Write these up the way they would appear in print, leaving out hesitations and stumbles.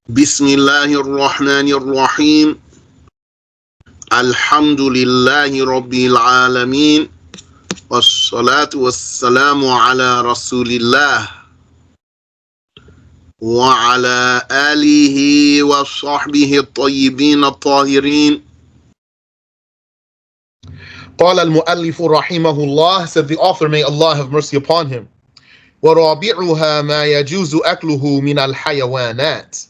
بسم الله الرحمن الرحيم الحمد لله رب العالمين والصلاة والسلام على رسول الله وعلى آله وصحبه الطيبين الطاهرين. قال المؤلف رحمه الله, said the author, may Allah have mercy upon him, ورابعها ما يجوز أكله من الحيوانات.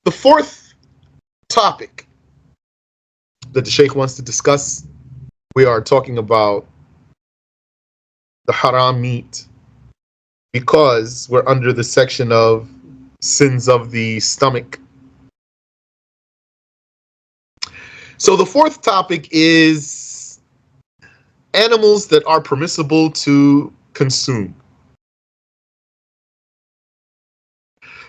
The fourth topic that the Shaykh wants to discuss, we are talking about the haram meat, because we're under the section of sins of the stomach. So the fourth topic is animals that are permissible to consume.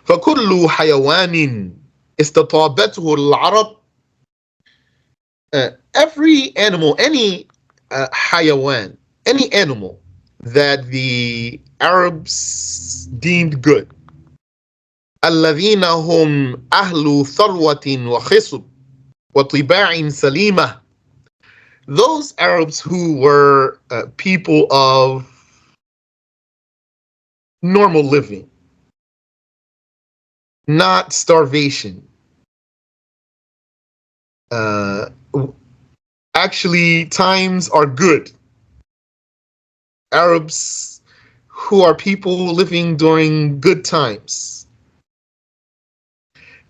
فكل حيوان استطابته العرب, every animal, any حيوان, any animal that the Arabs deemed good, الذين هم أهل ثروة وخصب وطباع سليمة, those Arabs who were people of normal living, not starvation. Actually, times are good. Arabs who are people living during good times.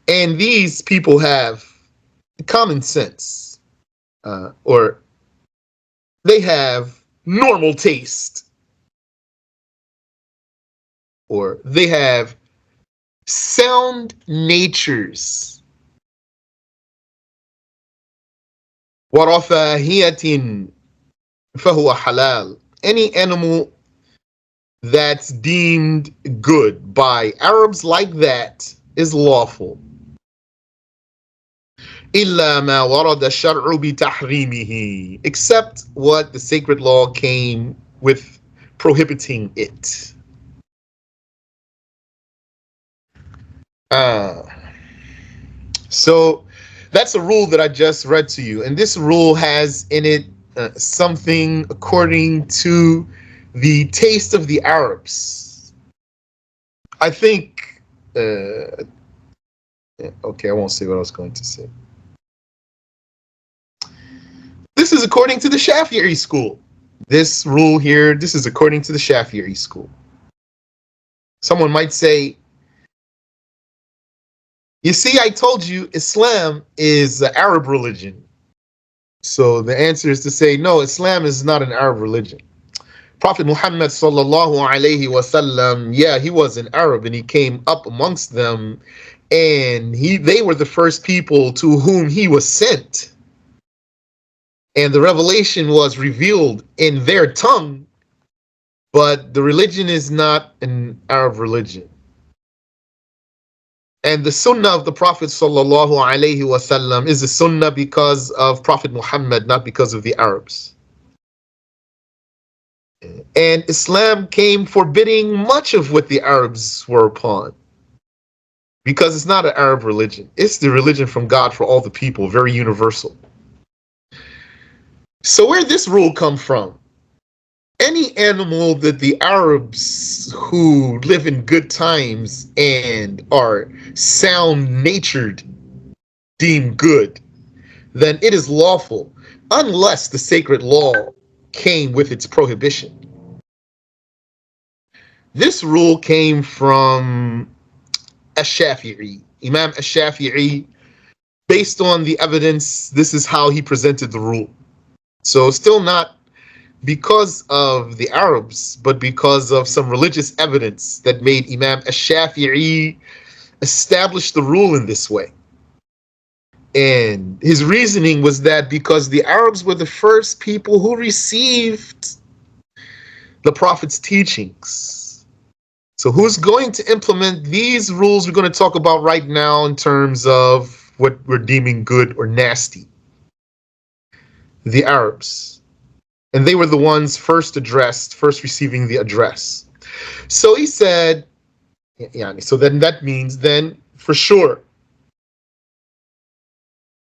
And these people have common sense, or they have normal taste, or they have sound natures. وَرَفَاهِيَةٍ فَهُوَ حَلَالٌ, any animal that's deemed good by Arabs like that is lawful. إِلَّا مَا وَرَدَ الشَّرْعُ بِتَحْرِيمِهِ, except what the sacred law came with prohibiting it. So that's a rule that I just read to you, and this rule has in it something according to the taste of the Arabs. I think, okay, I won't say what I was going to say. This is according to the Shafi'i school. This rule here, this is according to the Shafi'i school. Someone might say, you see, I told you Islam is an Arab religion. So the answer is to say, no, Islam is not an Arab religion. Prophet Muhammad sallallahu alayhi wasallam, yeah, he was an Arab and he came up amongst them, and they were the first people to whom he was sent. And the revelation was revealed in their tongue, but the religion is not an Arab religion. And the sunnah of the Prophet sallallahu alaihi wasallam is a sunnah because of Prophet Muhammad, not because of the Arabs. And Islam came forbidding much of what the Arabs were upon, because it's not an Arab religion. It's the religion from God for all the people, very universal. So where did this rule come from? Any animal that the Arabs who live in good times and are sound-natured deem good, then it is lawful, unless the sacred law came with its prohibition. This rule came from Ash-Shafi'i, Imam Ash-Shafi'i. Based on the evidence, this is how he presented the rule. So still not because of the Arabs, but because of some religious evidence that made Imam Ash-Shafi'i establish the rule in this way. And his reasoning was that because the Arabs were the first people who received the Prophet's teachings. So who's going to implement these rules we're going to talk about right now in terms of what we're deeming good or nasty? The Arabs. And they were the ones first receiving the address. So he said, so then that means then for sure.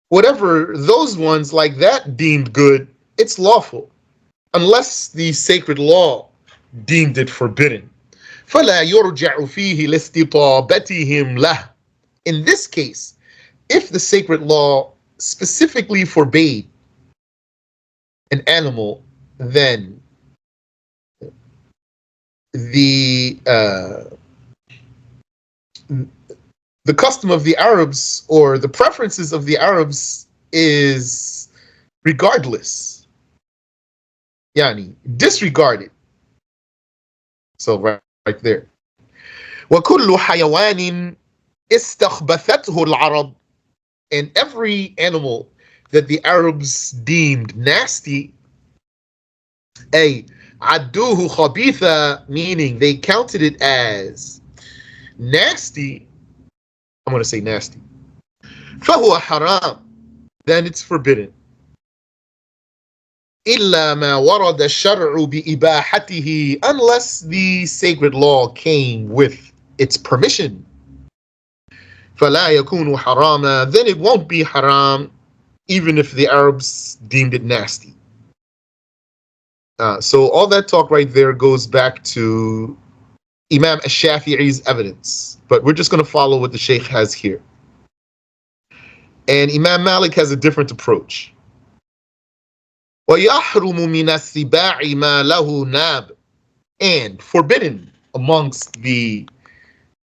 Whatever those ones like that deemed good, it's lawful, unless the sacred law deemed it forbidden. فَلَا يُرْجَعُ فِيهِ لِاسْتِطَابَتِهِمْ لَهُ. In this case, if the sacred law specifically forbade an animal, then the custom of the Arabs or the preferences of the Arabs is regardless, yani disregarded. So right there. وَكُلُّ حَيَوَانٍ اسْتَخْبَثَتْهُ الْعَرَبُ. And every animal that the Arabs deemed nasty, عَدُّوهُ خَبِيثًا, meaning they counted it as nasty. I'm going to say nasty. فَهُوَ حَرَامٌ, then it's forbidden. إِلَّا مَا وَرَدَ الشَّرْعُ بِإِبَاحَتِهِ, unless the sacred law came with its permission. فَلَا يَكُونُ حَرَامًا, then it won't be haram, even if the Arabs deemed it nasty. So all that talk right there goes back to Imam Ash-Shafi'i's evidence, but we're just going to follow what the Shaykh has here. And Imam Malik has a different approach. وَيَحْرُمُ مِنَ السِّبَاعِ مَا لَهُ نَابٍ, and forbidden amongst the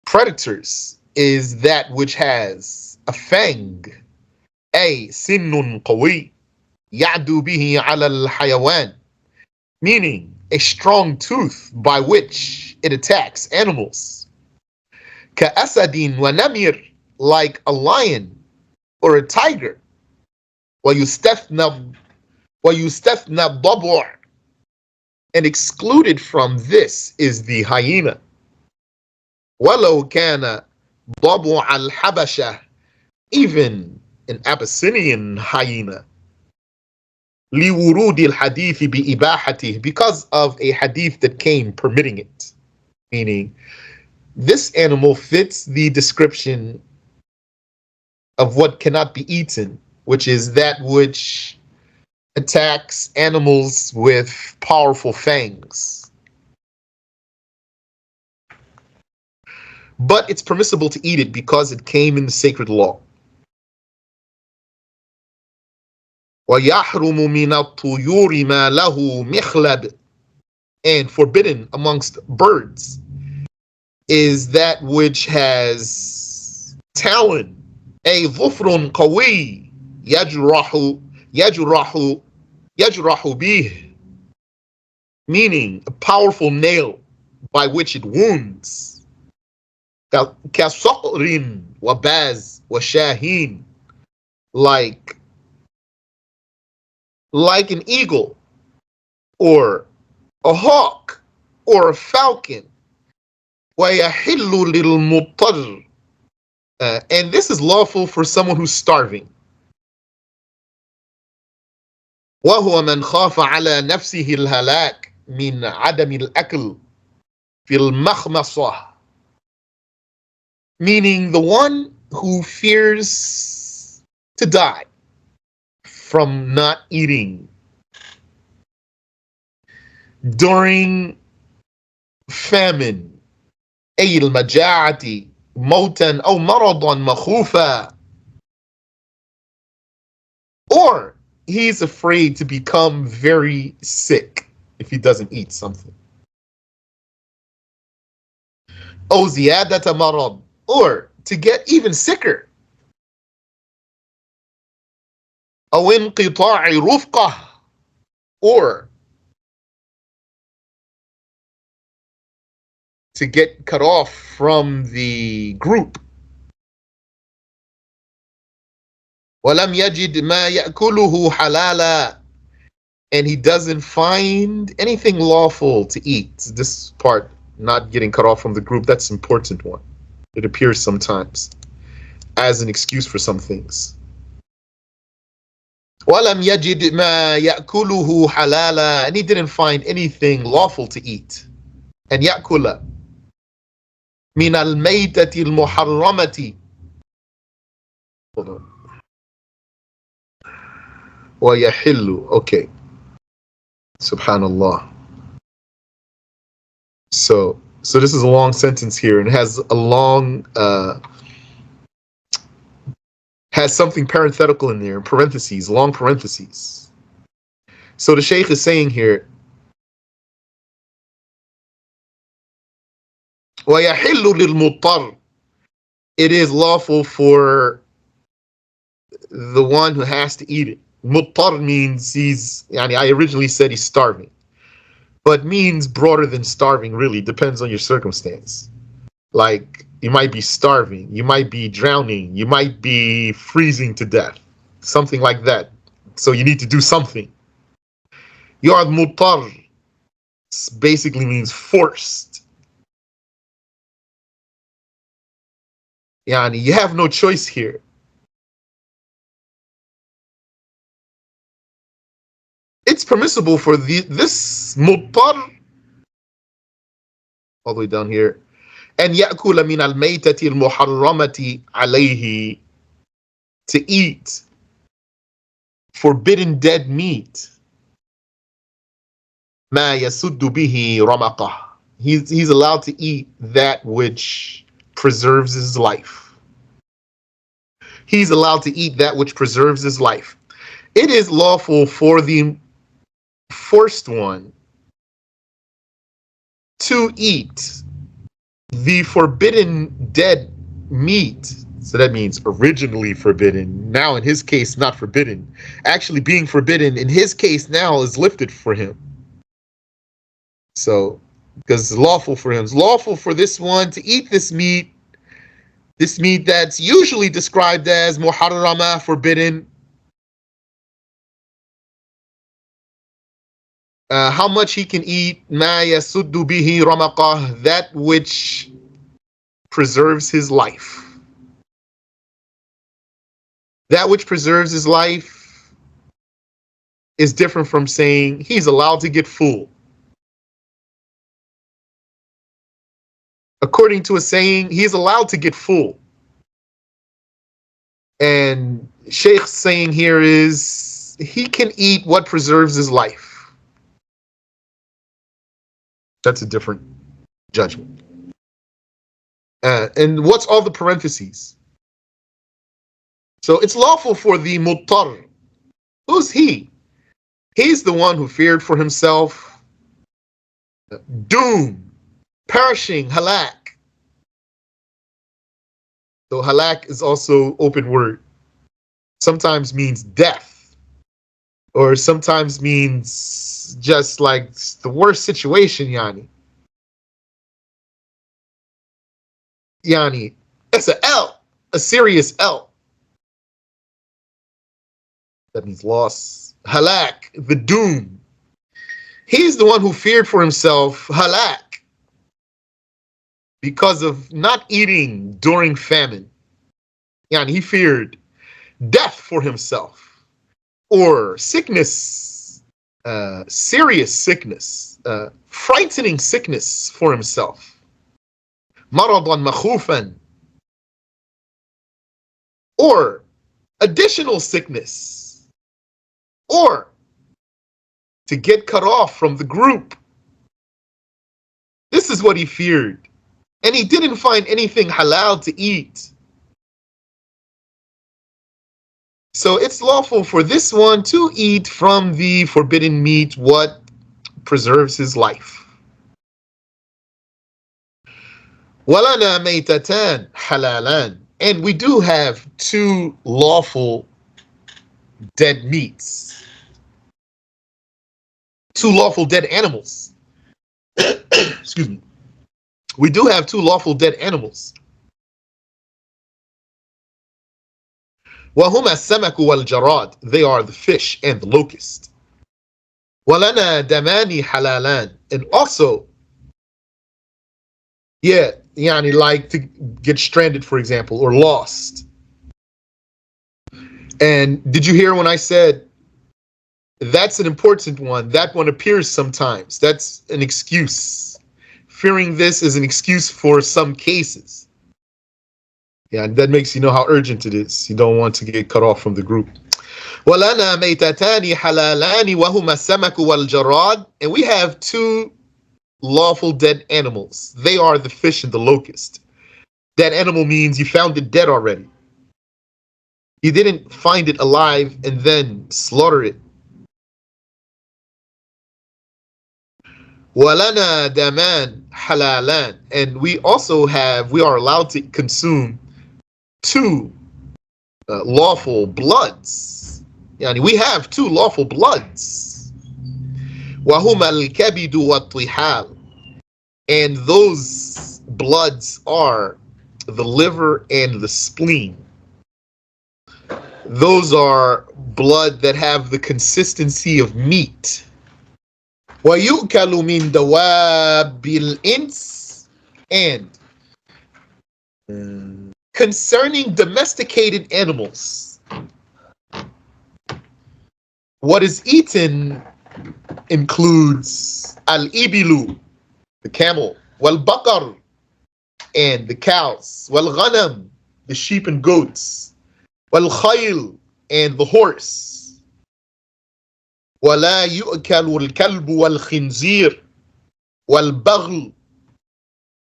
predators is that which has a fang, سِنٌ قَوِيٌّ يَعْدُو بِهِ عَلَى الْحَيَوَانِ, meaning a strong tooth by which it attacks animals. كَأَسَدٍ وَنَمِرٍ, like a lion or a tiger. وَيُسْتَثْنَى الضَّبُعُ, and excluded from this is the hyena. وَلَوْ كَانَ ضَبُعَ الْحَبَشَةِ, even an Abyssinian hyena. لِوُرُودِ الْحَدِيثِ بِإِبَاحَتِهِ, because of a hadith that came permitting it. Meaning, this animal fits the description of what cannot be eaten, which is that which attacks animals with powerful fangs. But it's permissible to eat it because it came in the sacred law. وَيَحْرُمُ مِنَ الطُّيُورِ مَا لَهُ مِخْلَبٌ, and forbidden amongst birds is that which has talon, ظُفْرٌ قَوِيٌّ يَجْرَحُ بِهِ, meaning a powerful nail by which it wounds. كَصَقْرٍ وَبَازٍ وَشَاهِينٍ, like an eagle or a hawk or a falcon. وَيَحِلُّ لِلْمُضْطَرِّ, and this is lawful for someone who's starving. وَهُوَ مَنْ خَافَ عَلَى نَفْسِهِ الْهَلَاكَ مِنْ عَدَمِ الْأَكْلِ فِي الْمَخْمَصَةِ, meaning the one who fears to die from not eating during famine, أي المجاعة موتا أو مرضا مخوفا, or he's afraid to become very sick if he doesn't eat something. أو زيادة مرض, or to get even sicker. أو انقطاع رفقة, or to get cut off from the group. وَلَمْ يَجِدْ مَا يَأْكُلُهُ حَلَالًا, and he doesn't find anything lawful to eat. This part, not getting cut off from the group, that's an important one. It appears sometimes as an excuse for some things. وَلَمْ يَجِدْ مَا يَأْكُلُهُ حَلَالًا, and he didn't find anything lawful to eat. And يَأْكُلَ مِنَ الْمَيْتَةِ الْمُحَرَّمَةِ, Hold on. وَيَحِلُّ. Okay. Subhanallah. So this is a long sentence here, and has a long has something parenthetical in there, parentheses, long parentheses. So the Shaykh is saying here, وَيَحِلُّ لِلْمُضْطَرِّ. It is lawful for the one who has to eat it. Muttar means I originally said he's starving, but means broader than starving, really. Depends on your circumstance. Like, you might be starving, you might be drowning, you might be freezing to death, something like that. So you need to do something. You are muttar, basically means forced. You have no choice here. It's permissible for this muttar, all the way down here, and يأكل من الميتة المحرمة عليه, to eat forbidden dead meat. ما يسد به رمقه. He's allowed to eat that which preserves his life. He's allowed to eat that which preserves his life. It is lawful for the forced one to eat the forbidden dead meat. So that means originally forbidden. Now in his case, not forbidden. Actually being forbidden in his case now is lifted for him. So, because it's lawful for him. It's lawful for this one to eat this meat that's usually described as muharrama, forbidden. How much he can eat, ma yasuddu bihi ramaqah, that which preserves his life. That which preserves his life is different from saying he's allowed to get full. According to a saying, he's allowed to get full. And Sheikh's saying here is he can eat what preserves his life. That's a different judgment. And what's all the parentheses? So it's lawful for the muttar. Who's he? He's the one who feared for himself doom, perishing, halak. So halak is also open word. Sometimes means death, or sometimes means just like the worst situation, That's a L, a serious L. That means loss. Halak, the doom. He's the one who feared for himself halak because of not eating during famine. He feared death for himself, or sickness, serious sickness, frightening sickness for himself. Maradan makhufan, or additional sickness, or to get cut off from the group. This is what he feared. And he didn't find anything halal to eat. So it's lawful for this one to eat from the forbidden meat what preserves his life. وَلَنَا مَيْتَتَانْ حَلَالًا. And we do have two lawful dead meats. Two lawful dead animals. Excuse me. We do have two lawful dead animals. وَهُمَا السَّمَكُ وَالْجَرَادُ. They are the fish and the locust. وَلَنَا دَمَانِ حَلَالًا. And also, like to get stranded, for example, or lost. And did you hear when I said that's an important one? That one appears sometimes. That's an excuse. Fearing this is an excuse for some cases. Yeah, and that makes you know how urgent it is. You don't want to get cut off from the group. وَلَنَا مَيْتَتَانِ حَلَالَانِ وَهُمَا السَّمَكُ وَالْجَرَادُ. And we have two lawful dead animals. They are the fish and the locust. Dead animal means you found it dead already. You didn't find it alive and then slaughter it. وَلَنَا دَمَانِ حَلَالَانِ. And we are allowed to consume two lawful bloods. Yani we have two lawful bloods. وَهُمَا الْكَبِدُ وَالطِّحَالُ. And those bloods are the liver and the spleen. Those are blood that have the consistency of meat. وَيُؤْكَلُ مِنْ دَوَابِ الْإِنْسِ. And concerning domesticated animals, what is eaten includes al-ibilu, the camel, wal-baqar, and the cows, wal-ghanam, the sheep and goats, wal-khayl, and the horse, وَلَا يُؤْكَلُ الْكَلْبُ وَالْخِنْزِيرُ وَالْبَغْلُ.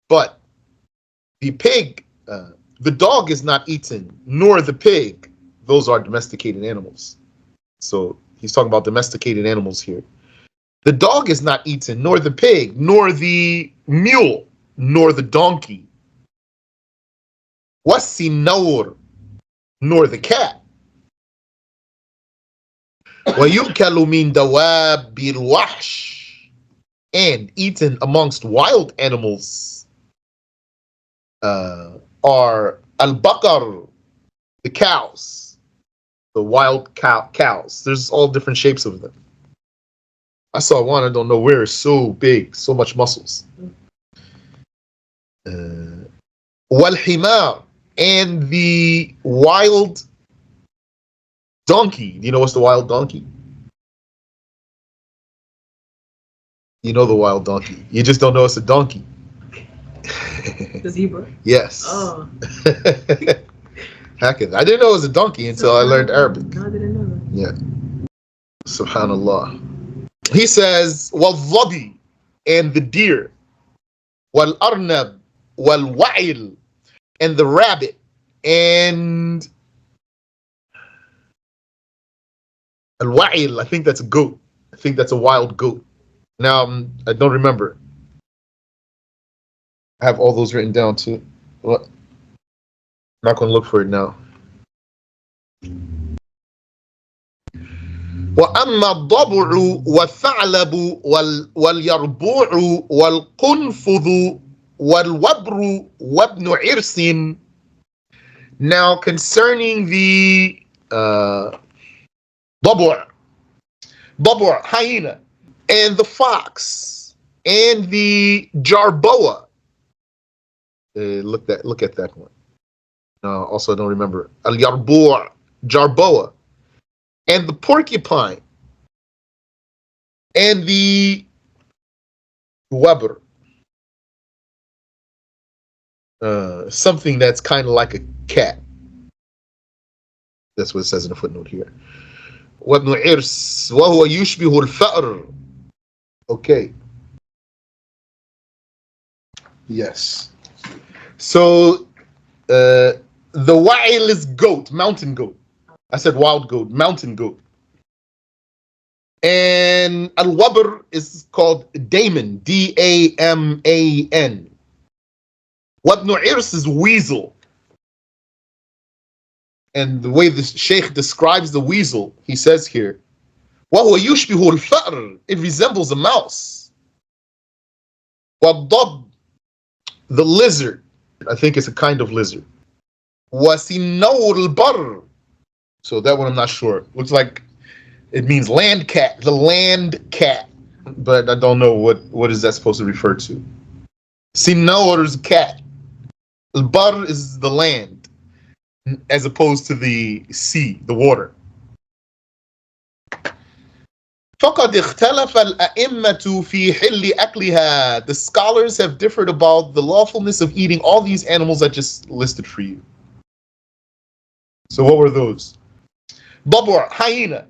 But the pig, the dog is not eaten, nor the pig. Those are domesticated animals. So he's talking about domesticated animals here. The dog is not eaten, nor the pig, nor the mule, nor the donkey. وَالسِّنَّوْرُ, nor the cat. وَيُؤْكَلُ مِنْ دَوَابِ الْوَحْشِ. And eaten amongst wild animals are al-baqar, the cows, the wild cows. There's all different shapes of them. I saw one, I don't know where, so big, so much muscles. Wal-himar, and the wild donkey. Do you know what's the wild donkey? You know the wild donkey. You just don't know it's a donkey. The zebra? Yes. Oh. I didn't know it was a donkey until I learned Arabic. No, I didn't know that. Yeah. Subhanallah. He says, وَالظَّبِي, and the deer, وَالْأَرْنَبِ, وَالْوَعِلِ, and the rabbit, and al-wa'il, I think that's a goat. I think that's a wild goat. Now, I don't remember. I have all those written down too. What? I'm not going to look for it now. وَأَمَّا الضَّبُعُ وَالثَّعْلَبُ وَالْيَرْبُوعُ وَالْقُنْفُذُ وَالْوَبْرُ وَابْنُ عِرْسٍ. Now, concerning the ضبع, hyena, and the fox, and the jarboa. Look at that one. Also, I don't remember. Al-yarbu', jarboa, and the porcupine, and the wabr. Something that's kind of like a cat. That's what it says in the footnote here. وابن عرس وهو يشبه الفأر. Okay. Yes. So the wa'il is goat, mountain goat. I said wild goat, mountain goat. And al-wabr is called daman, D-A-M-A-N. Wabnu irs is weasel. And the way the Sheikh describes the weasel, he says here, وَهُوَ يُشْبِهُ الْفَأْرِ, it resembles a mouse. وَالضَّبْ, the lizard, I think it's a kind of lizard. وَسِنَّوْرُ الْبَرِّ, so that one I'm not sure. Looks like it means land cat, the land cat. But I don't know what is that supposed to refer to. Sinawr is cat. Al-Bar is the land, as opposed to the sea, the water. فَقَدْ اخْتَلَفَ الْأَئِمَّةُ فِي حِلِّ أَكْلِهَا. The scholars have differed about the lawfulness of eating all these animals I just listed for you. So what were those? Babur, hyena,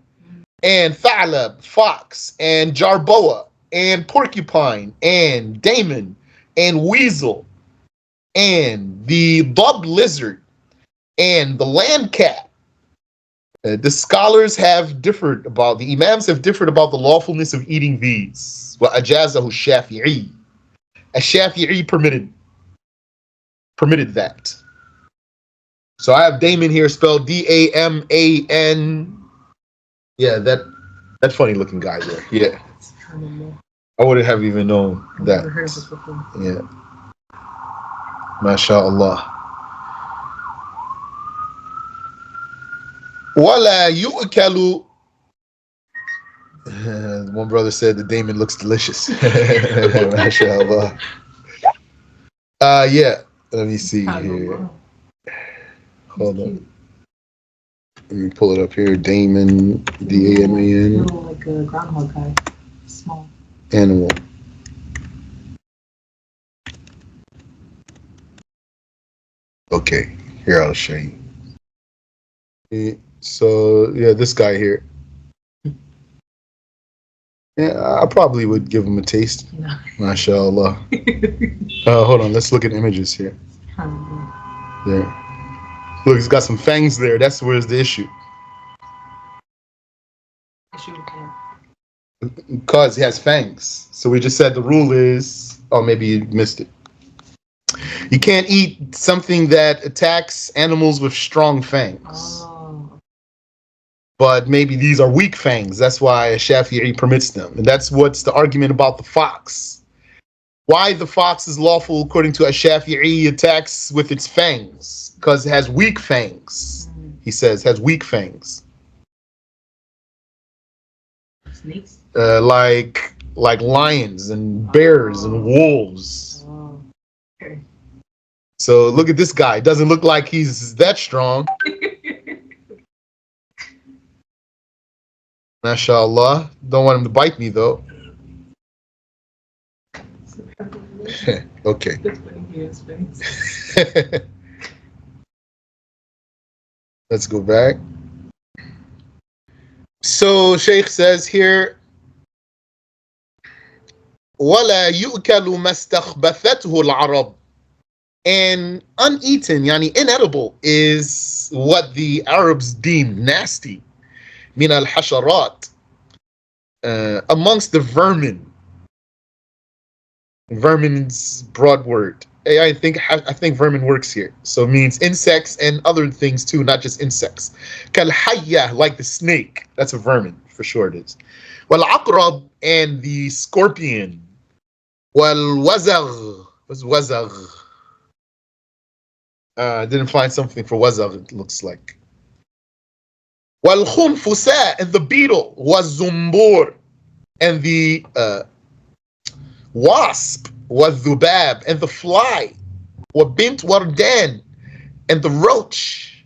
and thalab, fox, and jarboa, and porcupine, and daemon, and weasel, and the dub lizard, and the land cat. The scholars have differed about, the imams have differed about the lawfulness of eating these. وَأَجَازَهُ الشَّافِعِي. Ash-Shafi'i permitted that. So I have daemon here spelled D-A-M-A-N. Yeah, that funny looking guy there. Yeah. I wouldn't have even known that. Never heard of this before. Yeah. MashaAllah. وَلَا يُؤْكَلُ. One brother said the daemon looks delicious. MashaAllah. Yeah. Let me see here. Hold on. Let me pull it up here. Daemon, D-A-M-A-N. Little like a groundhog guy. Small. Animal. Okay, here I'll show you. So yeah, this guy here. Yeah, I probably would give him a taste. No. MashaAllah. Hold on, let's look at images here. There. Look, he's got some fangs there. That's where's the issue. Because he has fangs. So we just said the rule is, oh, maybe you missed it. You can't eat something that attacks animals with strong fangs. Oh. But maybe these are weak fangs. That's why Shafi'i permits them. And that's what's the argument about the fox. Why the fox is lawful according to Shafi'i attacks with its fangs. Because it has weak fangs. He says, has weak fangs. Snakes? Like lions and bears and wolves. Oh. Okay. So look at this guy. Doesn't look like he's that strong. MashaAllah. Don't want him to bite me though. Okay. Let's go back. So Sheikh says here, وَلَا يُؤْكَلُ مَا اسْتَخْبَثَتْهُ الْعَرَبُ. And uneaten, yani inedible, is what the Arabs deem nasty. Min al-hasharat. Amongst the vermin. Vermin's broad word. I think vermin works here. So it means insects and other things too, not just insects. Kal-hayya, like the snake. That's a vermin, for sure it is. Wal-aqrab, and the scorpion. Wal-wazagh. What's wazagh? Didn't find something for wazagh, it looks like. Wal-khunfusa, and the beetle. Wal-zumbur, and the wasp. Wal-dhubab, and the fly. Wa-bint wardan, and the roach.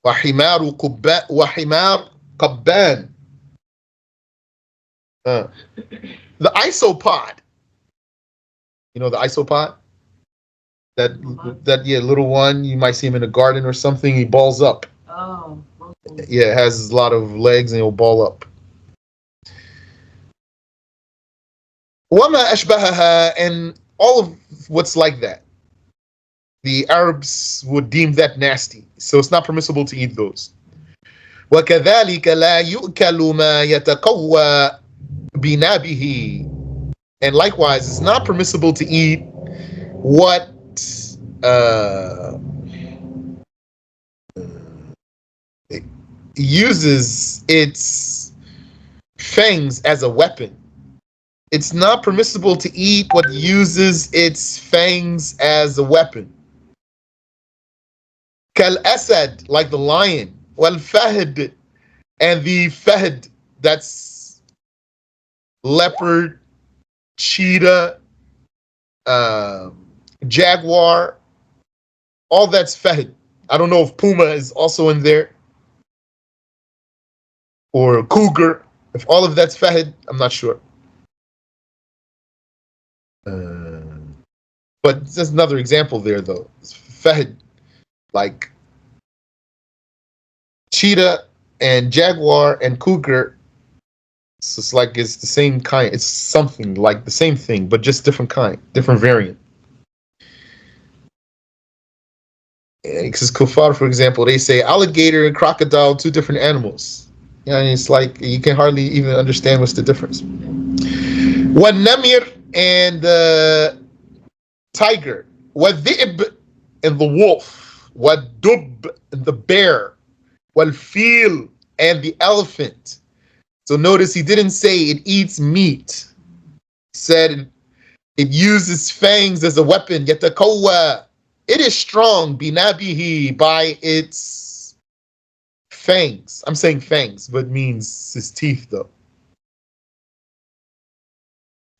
Wa-himar qabban. The isopod. You know the isopod? That little one, you might see him in a garden or something, he balls up. Oh. Yeah, it has a lot of legs and he'll ball up. وَمَا أَشْبَهَهَا, and all of what's like that. The Arabs would deem that nasty, so it's not permissible to eat those. وَكَذَلِكَ لَا يُؤْكَلُ مَا يَتَقَوَّى بِنَابِهِ. And likewise, it's not permissible to eat what it uses its fangs as a weapon. It's not permissible to eat what uses its fangs as a weapon. Kal asad, like the lion. Wal fahd, and the fahd, that's leopard, cheetah, jaguar, all that's fahd. I don't know if puma is also in there, or cougar. If all of that's fahd, I'm not sure. But there's another example there though. It's fahd, like cheetah and jaguar and cougar. So it's like it's the same kind. It's something like the same thing, but just different kind, different variant. Because kuffar, for example, they say alligator and crocodile, two different animals. Yeah, and it's like you can hardly even understand what's the difference. What namir and the tiger, what dhi'b and the wolf, what dub and the bear, what feel and the elephant. So notice he didn't say it eats meat. He said it uses fangs as a weapon. Yatakawa. It is strong, binabihi, by its fangs. I'm saying fangs, but it means his teeth, though.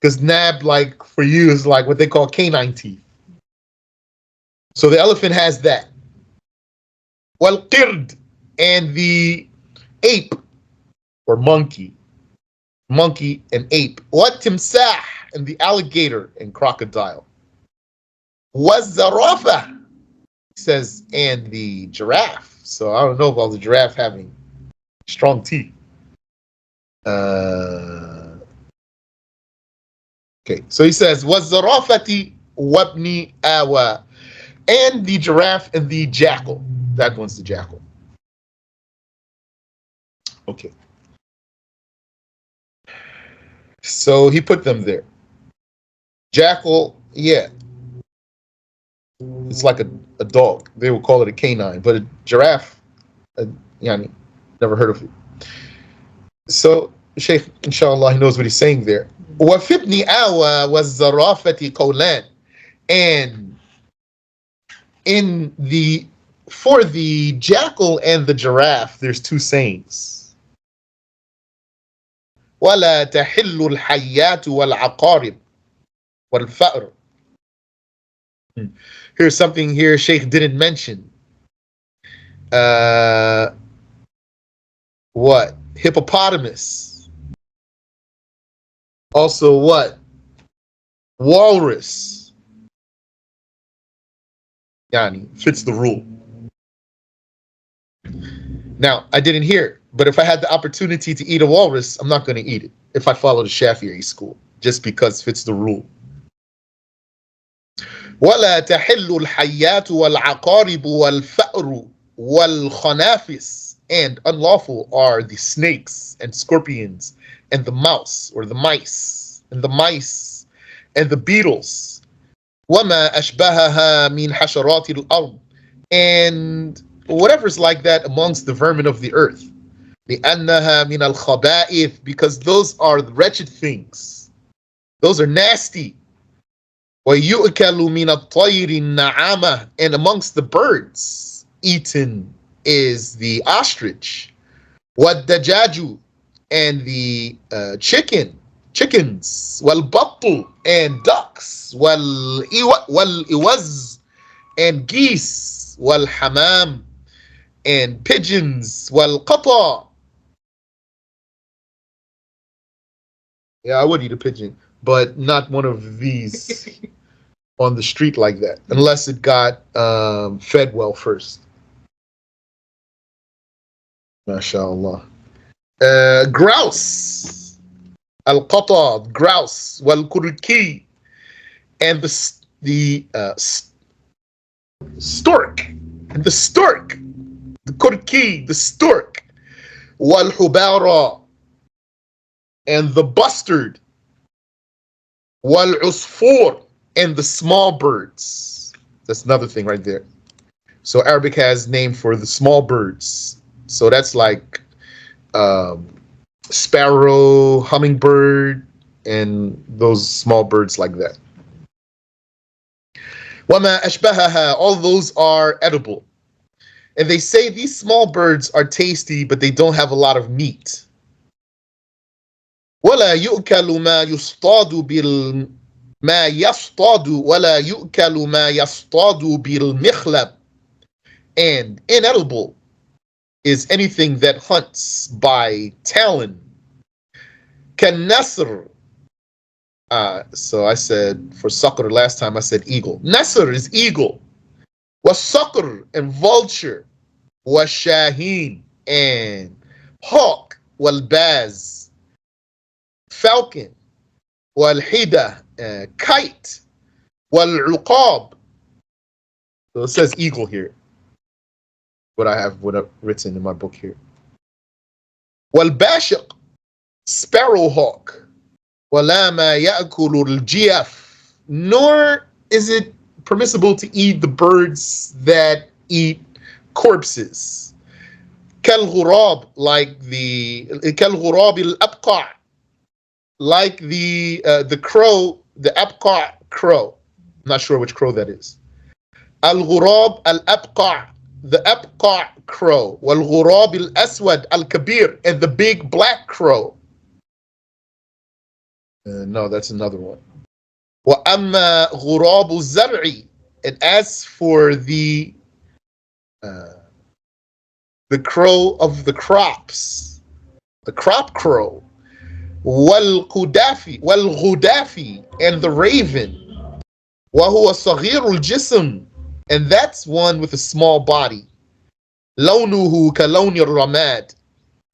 Because nab, like for you, is like what they call canine teeth. So the elephant has that. Wal qird, and the ape or monkey and ape. What timsah, and the alligator and crocodile. Was zarafa, says, and the giraffe. So I don't know about the giraffe having strong teeth. Okay, so he says, was zarafati wabni awa, and the giraffe and the jackal. That one's the jackal. Okay. So he put them there. Jackal, yeah. It's like a dog. They would call it a canine, but a giraffe, yani, never heard of it. So Sheikh, inshallah, he knows what he's saying there. وَفِبْنِ آوَى وَالزَّرَافَةِ قَوْلَانِ, and for the jackal and the giraffe, there's two sayings. وَلَا تَحِلُّ الْحَيَّاتُ وَالْعَقَارِبُ وَالْفَأْرُ. Here's something here Sheikh didn't mention. What? Hippopotamus. Also what? Walrus. Yani, fits the rule. Now, I didn't hear it, but if I had the opportunity to eat a walrus, I'm not going to eat it if I follow the Shafi'i school, just because it fits the rule. ولا تحل الحيات والعقارب والفأر والخنافس, and unlawful are the snakes and scorpions and the mouse or the mice and the beetles. وما أشبهها من حشرات الأرض, and whatever's like that amongst the vermin of the earth. لأنها من الخبائث, because those are the wretched things. Those are nasty. وَيُؤْكَلُ مِنَ الطَّيْرِ النَّعَامَةِ, and amongst the birds eaten is the ostrich. وَالدَّجَاجُ, and the chickens. وَالْبَطُّ, and ducks. وَالْإِوَزْ, and geese. وَالْحَمَامِ, and pigeons. وَالْقَطَى. Yeah, I would eat a pigeon, but not one of these on the street like that, unless it got fed well first. MashaAllah. Grouse. Al-qata, grouse. Wal-kurki, and the stork. And the stork. The kurki, the stork. Wal-hubara, and the bustard. Wal-usfur, and the small birds. That's another thing right there. So Arabic has name for the small birds. So that's like sparrow, hummingbird, and those small birds like that. وَمَا أَشْبَهَهَا, all those are edible. And they say these small birds are tasty, but they don't have a lot of meat. وَلَا يُؤْكَلُ مَا يُصْطَادُ ما يصطاد ولا يؤكل ما يصطاد بالمخلب, and inedible is anything that hunts by talon. كالنسر, so I said for sucker last time I said eagle. Nasr is eagle. Was sucker, and vulture. Was shaheen, and hawk, والباز, falcon, والحدة, kite, والعقاب. So it says eagle here. What I've written in my book here. والباشق, sparrowhawk. ولا ما يأكل الجيف. Nor is it permissible to eat the birds that eat corpses. كالغراب, like the كالغراب الأبقع, like the crow, the أبقع crow. I'm not sure which crow that is. الغراب الأبقع, the أبقع crow. والغراب الأسود الكبير, and the big black crow. No, that's another one. وأما غراب الزرع, and as for the crow of the crops, the crop crow, والقدافي, والغدافي, and the raven, وهو صغير الجسم, and that's one with a small body. لونه كلون الرماد,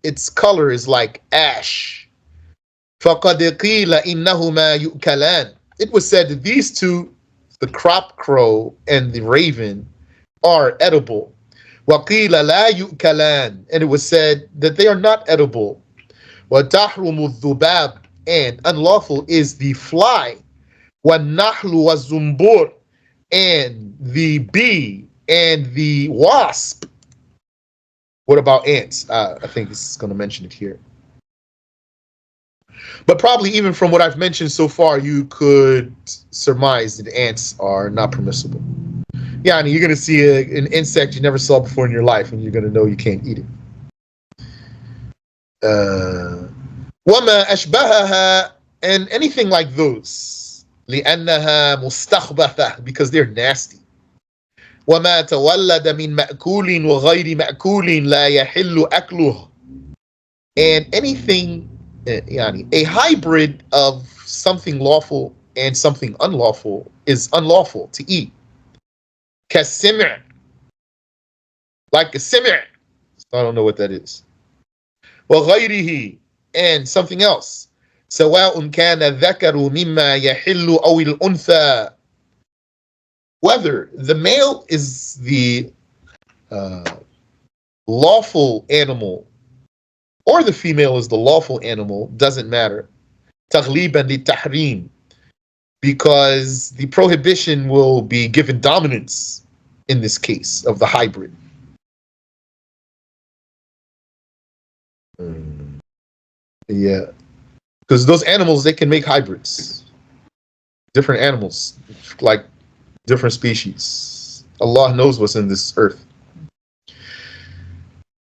its color is like ash. فقد قيل إنهما يؤكلان. It was said that these two, the crop crow and the raven, are edible. وقيل لا يؤكلان, and it was said that they are not edible. وتحرم الذباب, and unlawful is the fly. والنحل والزنبور, and the bee and the wasp. What about ants? I think it's going to mention it here. But probably even from what I've mentioned so far, you could surmise that ants are not permissible. Yeah, I mean, you're going to see an insect you never saw before in your life, and you're going to know you can't eat it. وَمَا أَشْبَهَهَا, and anything like those. لِأَنَّهَا مُسْتَخْبَثَةٌ, because they're nasty. وَمَا تَوَلَّدَ مِنْ مَأْكُولٍ وَغَيْرِ مَأْكُولٍ لَا يَحِلُّ أَكْلُهُ, and anything, a hybrid of something lawful and something unlawful is unlawful to eat. كَالسِّمْعِ, like a simع. I don't know what that is. وَغَيْرِهِ, and something else. سواء كان الذكر مما يحل أو الأنثى, whether the male is the lawful animal or the female is the lawful animal, doesn't matter. تغليبا للتحريم, because the prohibition will be given dominance in this case of the hybrid. Yeah, because those animals, they can make hybrids. Different animals, like different species. Allah knows what's in this earth.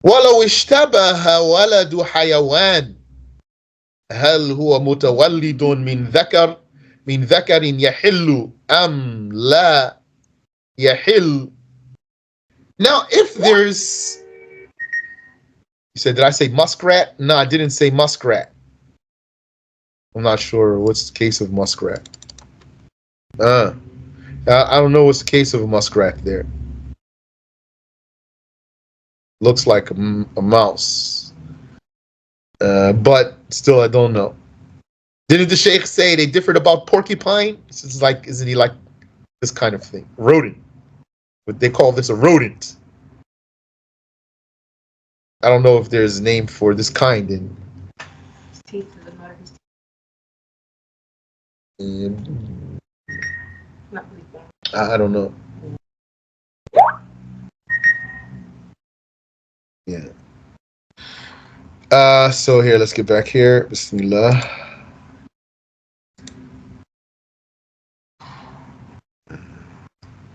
وَلَوْ اشْتَبَهَ وَلَدُ حَيَوَانٍ هَلْ هُوَ مُتَوَلِّدٌ مِنْ ذَكَرٍ يَحِلُّ أَمْ لَا يَحِلُّ. Now, if there's, you said, did I say muskrat? No, I didn't say muskrat. I'm not sure what's the case of muskrat. I don't know what's the case of a muskrat there. Looks like a mouse. But still, I don't know. Didn't the Sheikh say they differed about porcupine? It's like, isn't he like this kind of thing? Rodent. But they call this a rodent. I don't know if there's a name for this kind in. His teeth are the matter. Not really bad. I don't know. Yeah. So here, let's get back here. Bismillah.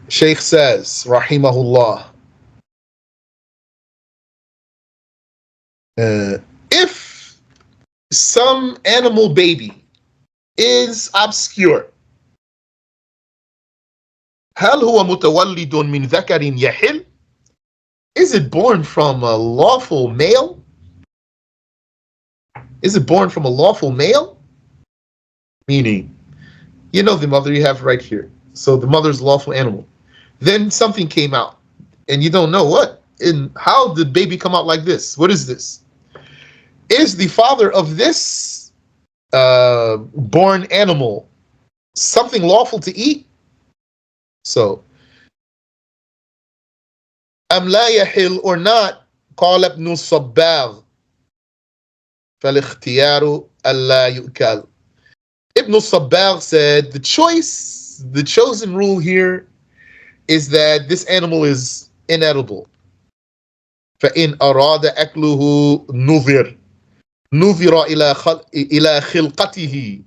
Sheikh says, Rahimahullah, if some animal baby is obscure, هل هو متولد من ذكر يحل? Is it born from a lawful male? Is it born from a lawful male? Meaning, you know the mother you have right here. So the mother's a lawful animal. Then something came out, and you don't know what. how did baby come out like this? What is this? Is the father of this born animal something lawful to eat? So, أم لا يحل or not? قال ابن الصباغ فالاختيار ألا يؤكل. Ibn al-Sabbagh said the chosen rule here is that this animal is inedible. فإن أراد أكله نظر إلى خلقته.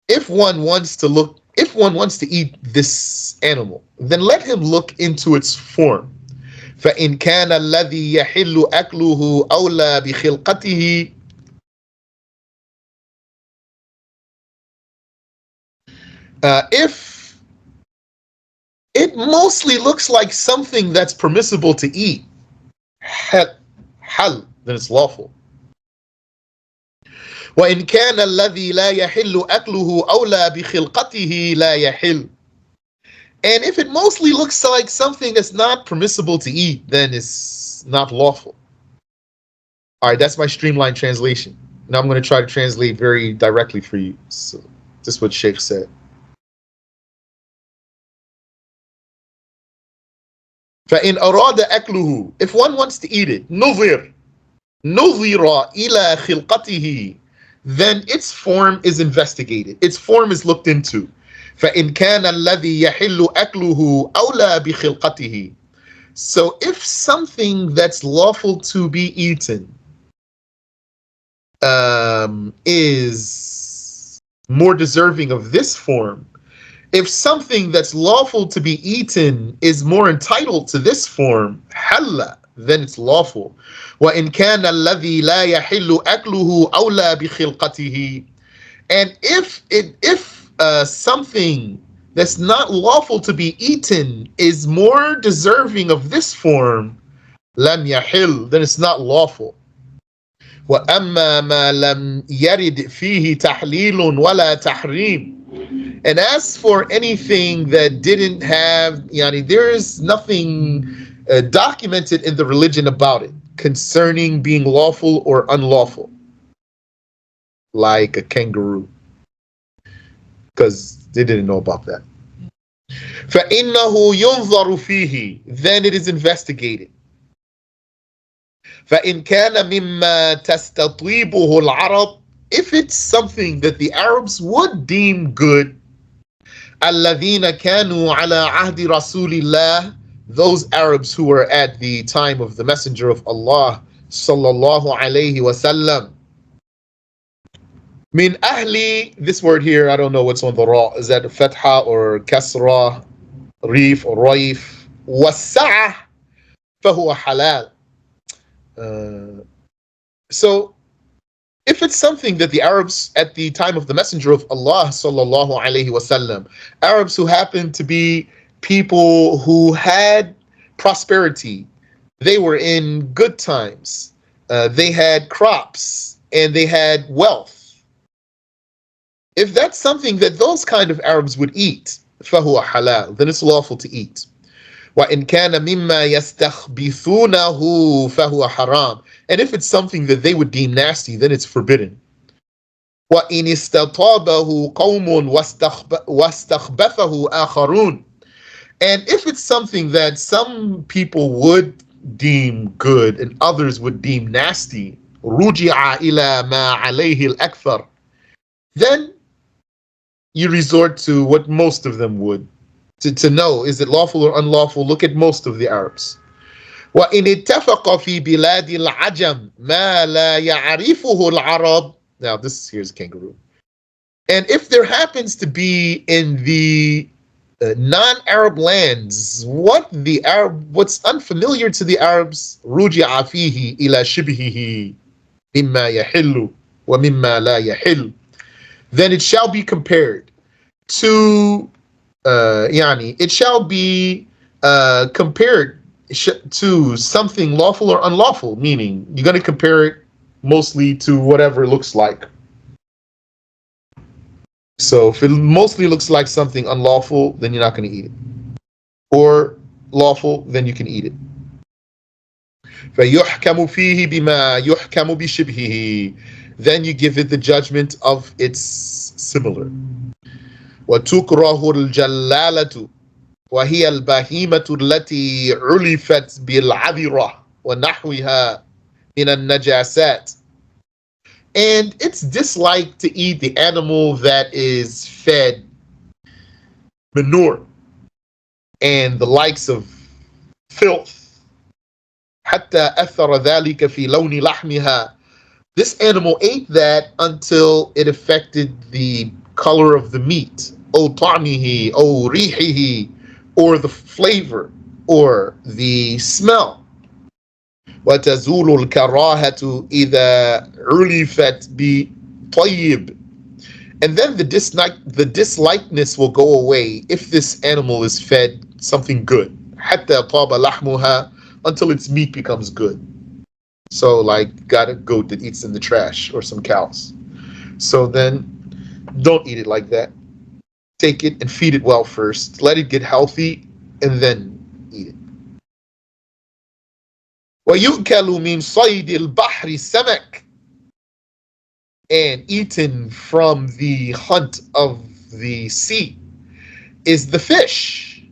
If one wants to eat this animal, then let him look into its form. فإن كان الذي يحل أكله أولى بخلقته. If it mostly looks like something that's permissible to eat, hal, then it's lawful. وإن كان الذي لا يحل أكله أولى بخلقته لا يحل. And if it mostly looks like something that's not permissible to eat, then it's not lawful. All right, that's my streamlined translation. Now I'm going to try to translate very directly for you. So this is what Sheikh said. فإن أراد أكله, if one wants to eat it, نظر إلى خلقته, then its form is investigated. Its form is looked into. فإن كان الذي يحل أكله أولى بخلقته. So if something that's lawful to be eaten is more deserving of this form, if something that's lawful to be eaten is more entitled to this form, حل, then it's lawful. وإن كان الذي لا يحل أكله أولى بخلقته. And if something that's not lawful to be eaten is more deserving of this form, لم يحل, then it's not lawful. وأما ما لم يرد فيه تحليل ولا تحريم. And as for anything that didn't have, there is nothing documented in the religion about it concerning being lawful or unlawful, like a kangaroo, because they didn't know about that. فإنه ينظر فيه, then it is investigated. فإن كان مما تستطيبه العرب, if it's something that the Arabs would deem good, الذين كانوا على عهد رسول الله, those Arabs who were at the time of the Messenger of Allah sallallahu alayhi wasallam. Min ahli, this word here, I don't know what's on the ra. Is that fatha or kasra, reef or raif? Wasa'ah fahuwa halal. So if it's something that the Arabs at the time of the Messenger of Allah sallallahu alayhi wasallam, Arabs who happened to be people who had prosperity, they were in good times, they had crops, and they had wealth. If that's something that those kind of Arabs would eat, فَهُوَ halal, then it's lawful to eat. وَإِنْ كَانَ مِمَّا يَسْتَخْبِثُونَهُ فَهُوَ حَرَامٌ. And if it's something that they would deem nasty, then it's forbidden. وَإِنْ اسْتَطَابَهُ قَوْمٌ وَاسْتَخْبَثَهُ آخَرُونَ. And if it's something that some people would deem good and others would deem nasty, رُجِعَ إِلَى مَا عَلَيْهِ الْأَكْثَرُ, then you resort to what most of them would. To know, is it lawful or unlawful? Look at most of the Arabs. وَإِنِ اتَّفَقَ فِي بِلَادِ الْعَجَمِ مَا لَا يَعْرِفُهُ الْعَرَبُ. Now here's a kangaroo. And if there happens to be in the non-Arab lands what's unfamiliar to the Arabs, رُجِعَ فِيهِ إِلَى شِبْهِهِ مِمَّا يَحِلُّ وَمِمَّا لَا يَحِلُّ. Then it shall be compared to it shall be compared to something lawful or unlawful, meaning you're going to compare it mostly to whatever it looks like. So if it mostly looks like something unlawful, then you're not going to eat it. or lawful, then you can eat it. فَيُحْكَمُ فِيهِ بِمَا يُحْكَمُ بِشِبْهِهِ. Then you give it the judgment of its similar. وَتُكْرَهُ الْجَلَّالَةُ وَهِيَ الْبَهِيمَةُ الَّتِي عُلِفَتْ بِالْعَذِرَةِ وَنَحْوِهَا مِنَ النَّجَاسَاتِ. And it's disliked to eat the animal that is fed manure and the likes of filth. حتى أثر ذلك في لون لحمها. This animal ate that until it affected the color of the meat, أو طعمه أو ريحه, or the flavor or the smell. وتزول الكراهة إذا علفت بطيب. And then the dislikeness will go away if this animal is fed something good. حتى طاب لحمها, until its meat becomes good. So like got a goat that eats in the trash or some cows. So then don't eat it like that. Take it and feed it well first. Let it get healthy and then eat it. وَيُؤْكَلُ مِنْ صَيْدِ الْبَحْرِ السَّمَكِ. And eaten from the hunt of the sea is the fish.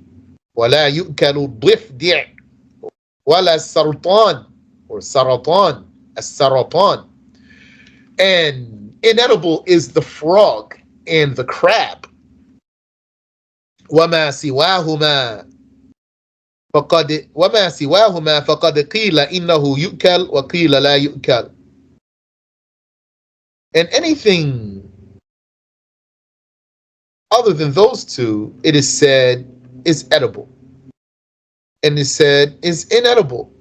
وَلَا يُؤْكَلُ الضِّفْدِعِ وَلَا السَّرْطَانِ, or saratan, as-saratan. And inedible is the frog and the crab. وَمَا سِوَاهُمَا فَقَدْ قِيلَ إِنَّهُ يُؤْكَلْ وَقِيلَ لَا يُؤْكَلْ. And anything other than those two, it is said, is edible. And is said, is inedible.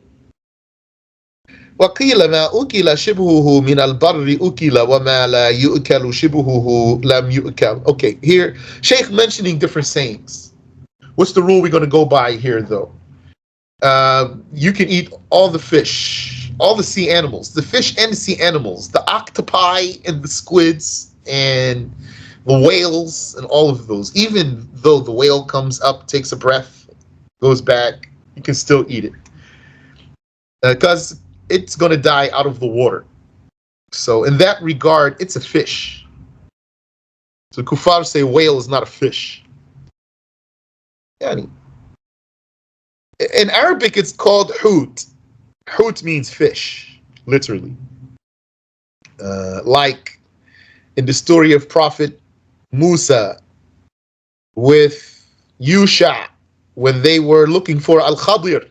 وَقِيلَ مَا أُكِلَ شِبْهُهُ مِنَ الْبَرِّ أُكِلَ وَمَا لَا يُؤْكَلُ شِبْهُهُ لَمْ يُؤْكَلْ. Okay, here, Shaykh mentioning different sayings. What's the rule we're going to go by here, though? You can eat all the fish, all the sea animals, the fish and the sea animals, the octopi and the squids and the whales and all of those. Even though the whale comes up, takes a breath, goes back, you can still eat it. Because it's going to die out of the water. So in that regard, it's a fish. So kuffar say whale is not a fish. Yani. In Arabic, it's called hut. Hut means fish, literally. Like in the story of Prophet Musa with Yusha, when they were looking for Al-Khadir.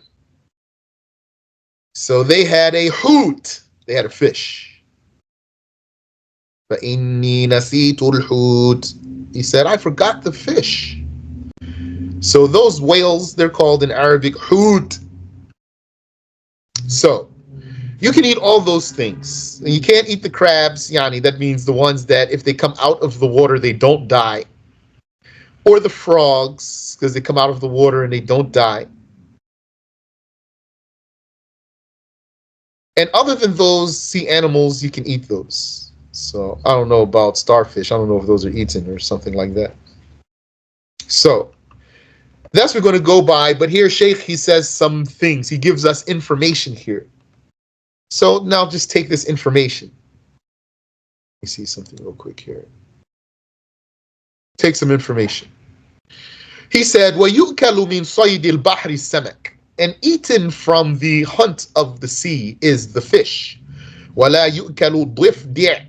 So they had a hut, they had a fish. فَإِنِّي نَسِيتُ الْحُوتِ. He said, I forgot the fish. So those whales, they're called in Arabic hut. So you can eat all those things. And you can't eat the crabs, yani, that means the ones that if they come out of the water, they don't die. Or the frogs, because they come out of the water and they don't die. And other than those sea animals, you can eat those. So I don't know about starfish. I don't know if those are eaten or something like that. So that's what we're going to go by. But here, Shaykh, he says some things. He gives us information here. So now just take this information. Let me see something real quick here. Take some information. He said, وَيُؤْكَلُ مِنْ صَيْدِ الْبَحْرِ السَّمَكِ. And eaten from the hunt of the sea is the fish. وَلَا يُؤْكَلُ الضِّفْدِعِ.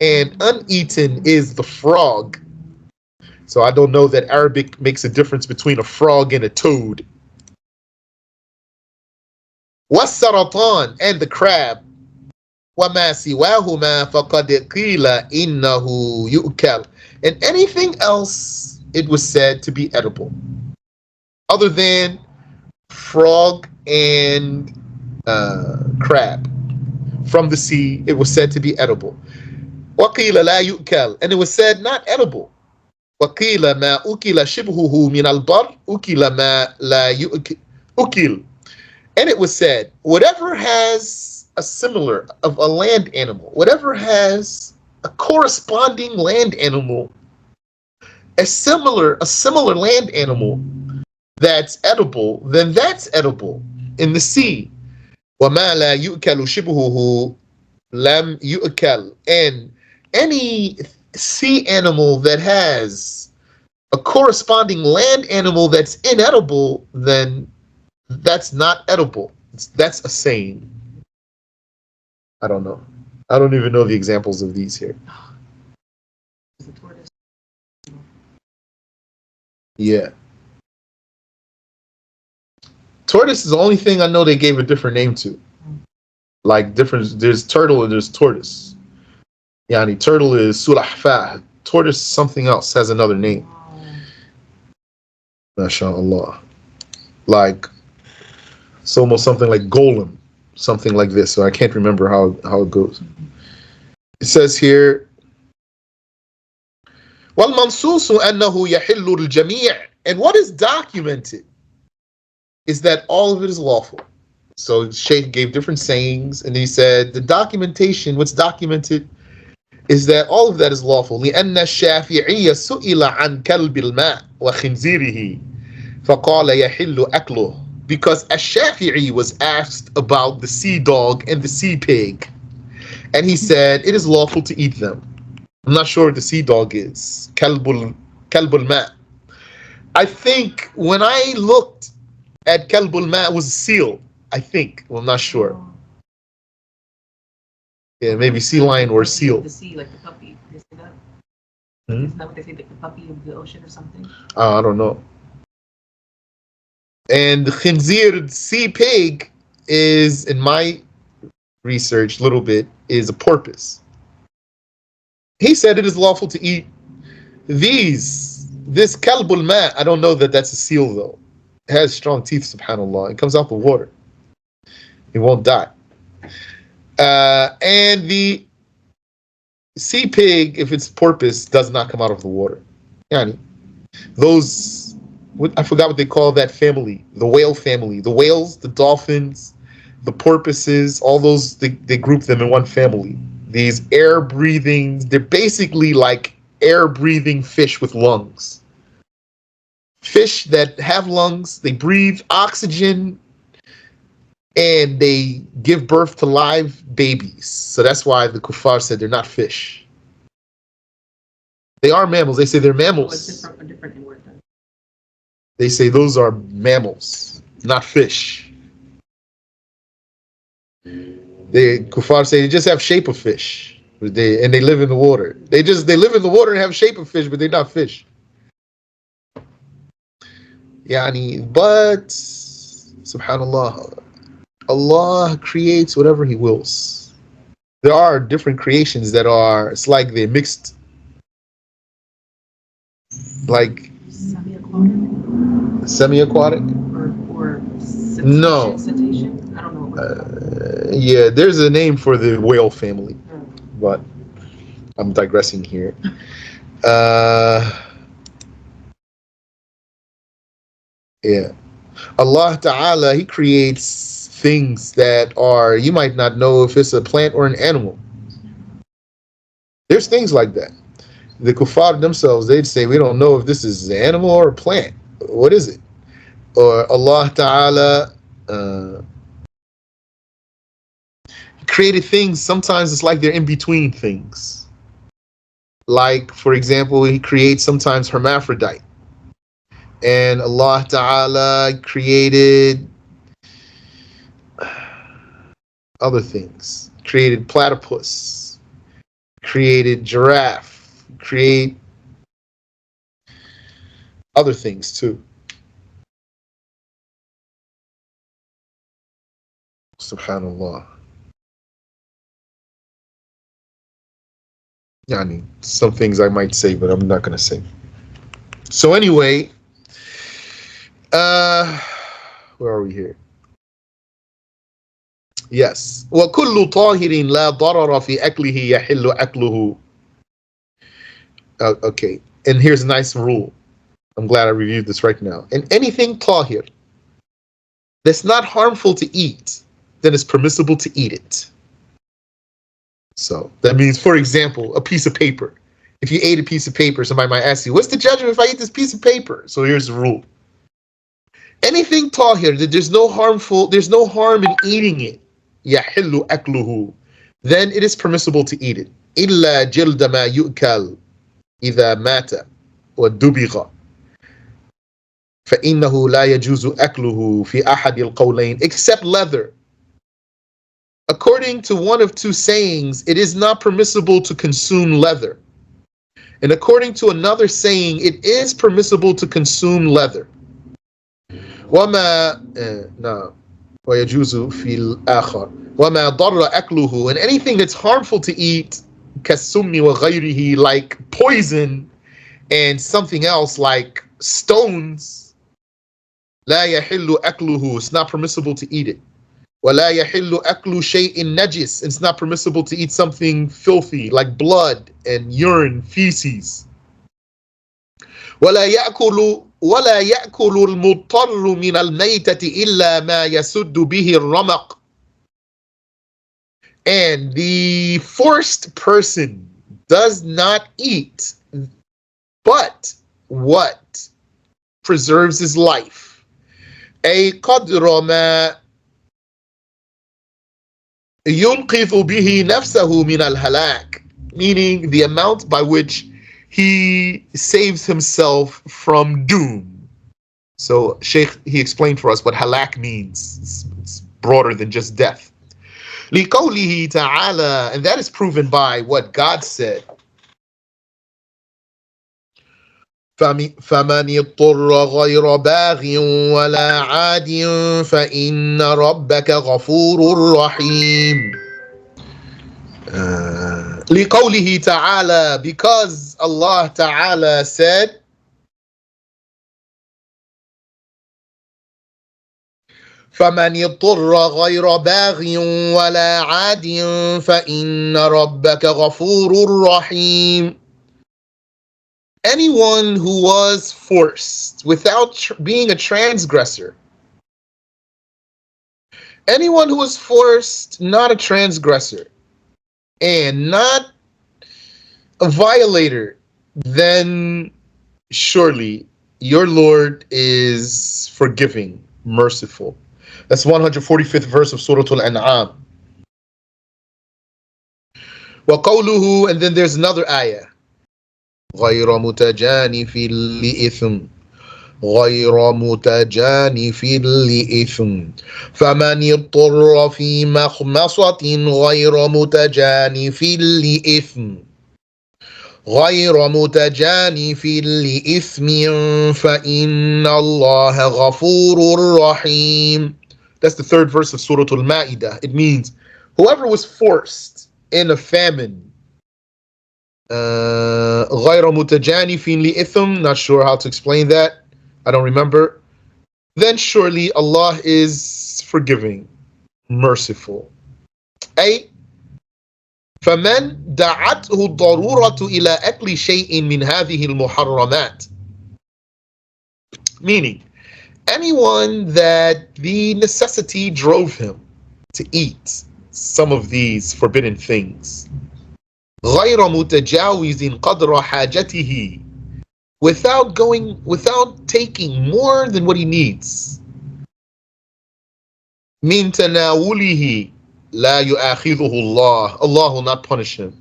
And uneaten is the frog. So I don't know that Arabic makes a difference between a frog and a toad. وَالسَّرَطَانِ. And the crab. وَمَا سِوَاهُمَا فَقَدْ قِيلَ إِنَّهُ يُؤْكَلُ. And anything else, it was said to be edible. Other than frog and crab from the sea, it was said to be edible. وَقِيلَ لَا يُؤْكَلُ. And it was said not edible. وَقِيلَ مَا أُكِلَ شِبْهُهُ مِنَ الْبَرِّ أُكِلَ مَا لَا يُؤْكَلُ. And it was said, whatever has a similar of a land animal, whatever has a corresponding land animal, a similar land animal that's edible, then that's edible in the sea. وَمَا لَا يُؤْكَلُ شِبْهُهُ لَمْ يُؤْكَلْ. And any sea animal that has a corresponding land animal that's inedible, then that's not edible. That's a saying. I don't know. I don't even know the examples of these here. The tortoise. Yeah. Tortoise is the only thing I know they gave a different name to. Like different, there's turtle and there's tortoise. Yani turtle is sulahfa. Tortoise something else has another name. MashaAllah. Like it's almost something like golem, something like this. So I can't remember how it goes. It says here, وَالْمَنْصُوصُ أَنَّهُ يَحِلُّ الْجَمِيعِ. And what is documented is that all of it is lawful. So Shaykh gave different sayings, and he said the documentation, what's documented, is that all of that is lawful. لأن الشافعي سئل عن كلب الماء وخنزيره فقال يحل أكله. Because Ash-Shafi'i was asked about the sea dog and the sea pig, and he said it is lawful to eat them. I'm not sure what the sea dog is. كلب الماء. I think when I looked at كلب الماء, it was a seal. I think. Well, I'm not sure. Yeah, maybe sea lion or seal. The sea, like the puppy. They say that? Hmm? Isn't that what they say, like the puppy of the ocean or something? I don't know. And the khinzir, sea pig, is, in my research, a little bit, is a porpoise. He said it is lawful to eat this kalbul ma. I don't know that that's a seal though. It has strong teeth, subhanallah. It comes out the water. It won't die. And the sea pig, if it's porpoise, does not come out of the water. Yani, those, I forgot what they call that family, the whale family. The whales, the dolphins, the porpoises, all those, they group them in one family. These air-breathing, they're basically like air-breathing fish with lungs. Fish that have lungs, they breathe oxygen, and they give birth to live babies. So that's why the kuffar said they're not fish. They are mammals. They say they're mammals. A different word then. They say those are mammals, not fish. The kuffar say they just have shape of fish. And they live in the water. They live in the water and have shape of fish, but they're not fish. Yani, but subhanallah, Allah creates whatever He wills. There are different creations that are, it's like they're mixed, like semi-aquatic. Or No. cetacean? I don't know. Yeah, there's a name for the whale family, but I'm digressing here. Yeah. Allah Ta'ala, He creates things that are, you might not know if it's a plant or an animal. There's things like that. The kuffar themselves, they'd say, we don't know if this is an animal or a plant. What is it? Or Allah Ta'ala created things, sometimes it's like they're in between things. Like, for example, He creates sometimes hermaphrodite. And Allah Ta'ala created other things. Created platypus. Created giraffe. Create other things too. Subhanallah. Yani, some things I might say, but I'm not going to say. So anyway, where are we here? Yes. وَكُلُّ طَاهِرٍ لَا ضَرَرَ فِي أَكْلِهِ يَحِلُّ أَكْلُهُ. Okay, and here's a nice rule. I'm glad I reviewed this right now. And anything tahir that's not harmful to eat, then it's permissible to eat it. So that means, for example, a piece of paper. If you ate a piece of paper, somebody might ask you, what's the judgment if I eat this piece of paper? So here's the rule. Anything tahir, that there's no harm in eating it. يحل أكله. Then it is permissible to eat it. إلا جلد ما يؤكل إذا مات ودبغ فإنه لا يجوز أكله في أحد القولين, except leather. According to one of two sayings, it is not permissible to consume leather. And according to another saying, it is permissible to consume leather. وما ويجوز في الآخر وما ضر أكله, and anything that's harmful to eat كالسم وغيره, like poison and something else like stones. لا يحل أكله, it's not permissible to eat it. ولا يحل أكل شيء نجس, it's not permissible to eat something filthy like blood and urine, feces. ولا يأكل المضطر من الميتة إلا ما يسد به الرمق. And the forced person does not eat but what preserves his life. أي قدر ما ينقذ به نفسه من الهلاك, meaning the amount by which he saves himself from doom. So Sheikh, he explained for us what halak means. It's broader than just death. لِقَوْلِهِ تَعَالَى, and that is proven by what God said. فَمَنِ اضْطُرَّ غَيْرَ بَاغٍ وَلَا عَادٍ فَإِنَّ رَبَّكَ غَفُورٌ رَحِيمٌ. لِقَوْلِهِ تَعَالَى, because Allah Ta'ala said, فَمَنِ اضْطُرَّ غَيْرَ بَاغٍ وَلَا عَادٍ فَإِنَّ رَبَّكَ غَفُورٌ رَحِيمٌ. Anyone who was forced without being a transgressor, anyone who was forced, not a transgressor, and not a violator, then surely your Lord is forgiving, merciful. That's 145th verse of Surah Al-An'am. وَقَوْلُهُ, and then there's another ayah. غَيْرَ مُتَجَانِفٍ لِإِثْمٍ غير متجانف لإثم فمن اضطر في مخمصة غير متجانف لإثم فإن الله غفور رحيم. That's the third verse of Surah Al-Ma'idah. It means whoever was forced in a famine, غير متجانف لإثم, not sure how to explain that, I don't remember, then surely Allah is forgiving, merciful. أي فمن دعته الضرورة إلى أكل شيء من هذه المحرمات, meaning anyone that the necessity drove him to eat some of these forbidden things, غير متجاوز قدر حاجته, without taking more than what he needs. من تناوله لا يؤاخذه الله, Allah will not punish him.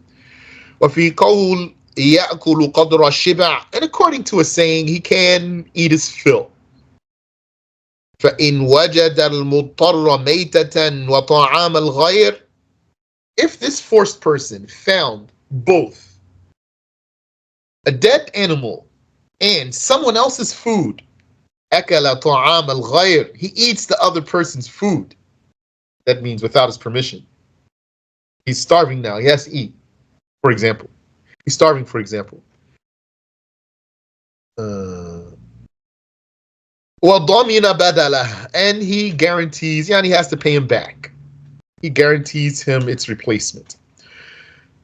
وفي قول يأكل قدر الشبع, and according to a saying, he can eat his fill. فإن وجد المضطر ميتة وطعام الغير, if this forced person found both a dead animal and someone else's food, أكل طعام الغير, he eats the other person's food. That means without his permission. He's starving now, he has to eat, for example. He's starving, for example. وضمن بدله, and he guarantees, he has to pay him back. He guarantees him its replacement.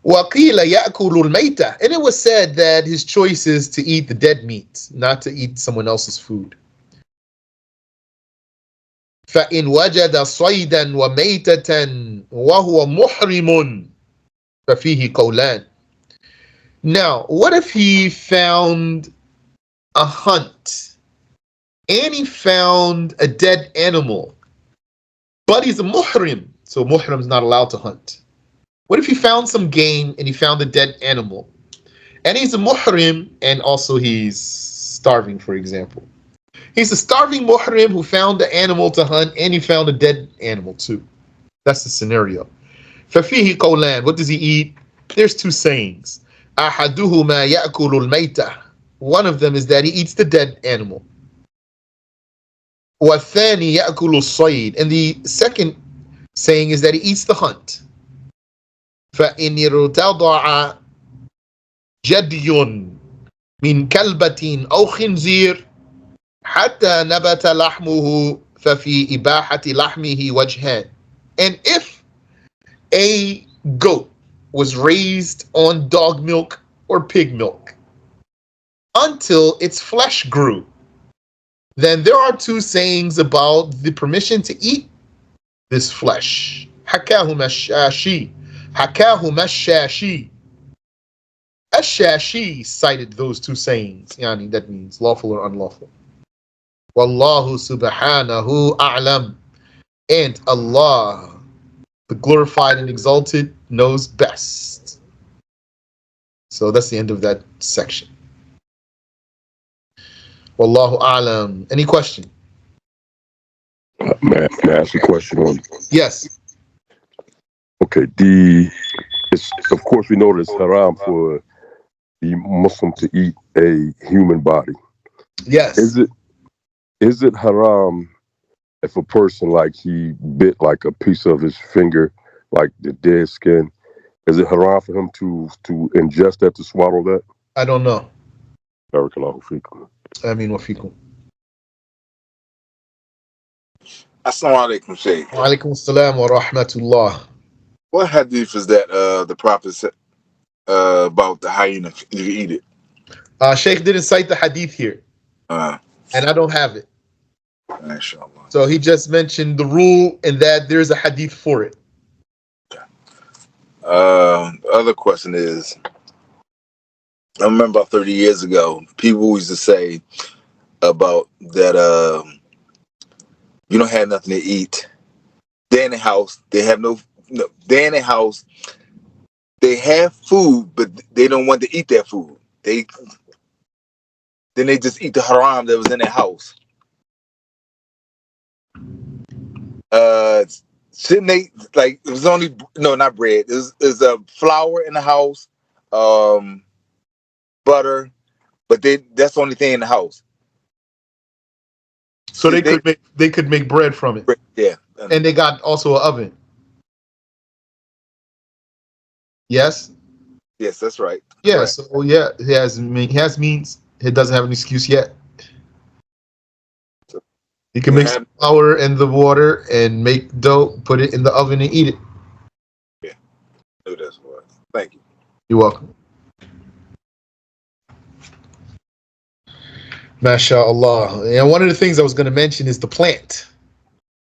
وَقِيلَ يَأْكُلُ الْمَيْتَةِ, and it was said that his choice is to eat the dead meat, not to eat someone else's food. فَإِنْ وَجَدَ صَيْدًا وَمَيْتَةً وَهُوَ مُحْرِمٌ فَفِيهِ قَوْلَانِ. Now, what if he found a hunt and he found a dead animal, but he's a muhrim, so muhrim's not allowed to hunt. What if he found some game and he found a dead animal, and he's a muhrim and also he's starving, for example? He's a starving muhrim who found the animal to hunt and he found a dead animal too. That's the scenario. فَفِيهِ قَوْلَانِ. What does he eat? There's two sayings. أَحَدُهُمَا يَأْكُلُ الْمَيْتَةِ. One of them is that he eats the dead animal. وَالثَّانِي يَأْكُلُ الصَّيْدِ. And the second saying is that he eats the hunt. فَإِنِ ارْتَضَعَ جَدْيٌ مِنْ كَلْبَةٍ أَوْ خِنْزِيرٍ حَتَّى نَبَتَ لَحْمُهُ فَفِي إِبَاحَةِ لَحْمِهِ وَجْهَانِ. And if a goat was raised on dog milk or pig milk until its flesh grew, then there are two sayings about the permission to eat this flesh. حكاهما الشاشي. حكاهما الشاشي. Ash-Shashi cited those two sayings. Yani, that means lawful or unlawful. Wallahu subhanahu a'lam. And Allah, the glorified and exalted, knows best. So that's the end of that section. Wallahu a'lam. Any question? May I ask a question on? Yes. Okay, it's of course we know that it's haram for the Muslim to eat a human body. Yes. Is it haram if a person, like, he bit like a piece of his finger, like the dead skin? Is it haram for him to ingest that, to swallow that? I don't know. Barakallahu feekum. Ameen wa fikum. Assalamu alaikum, Shaykh. Wa alaikum assalam wa rahmatullah. What hadith is that the Prophet said about the hyena if you eat it? Sheikh didn't cite the hadith here, and I don't have it. Inshallah. So he just mentioned the rule and that there's a hadith for it. The other question is, I remember about 30 years ago, people used to say about that you don't have nothing to eat. They're in the house. They have no. They're in the house. They have food, but they don't want to eat that food. Then they just eat the haram that was in their house. Shouldn't they, like, it was only, no, not bread. There's a flour in the house, butter, but that's the only thing in the house. So they could make bread from it. Yeah. And they got also an oven. Yes? Yes, that's right. Yeah, Correct. so yeah, he has means. He doesn't have an excuse yet. He can mix flour and the water and make dough, put it in the oven and eat it. Yeah. No, that's what. Thank you. You're welcome. MashaAllah. And one of the things I was going to mention is the plant.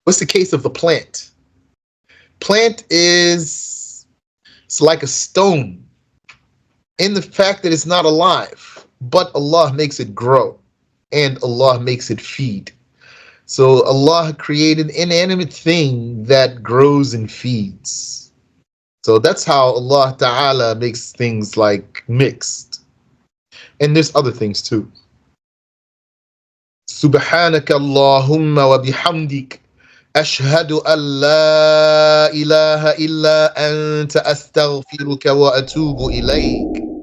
What's the case of the plant? Plant it's like a stone in the fact that it's not alive, but Allah makes it grow and Allah makes it feed. So Allah created an inanimate thing that grows and feeds. So that's how Allah Ta'ala makes things like mixed. And there's other things too. Subhanaka Allahumma wa bihamdik. أشهد أن لا إله إلا أنت أستغفرك وأتوب إليك.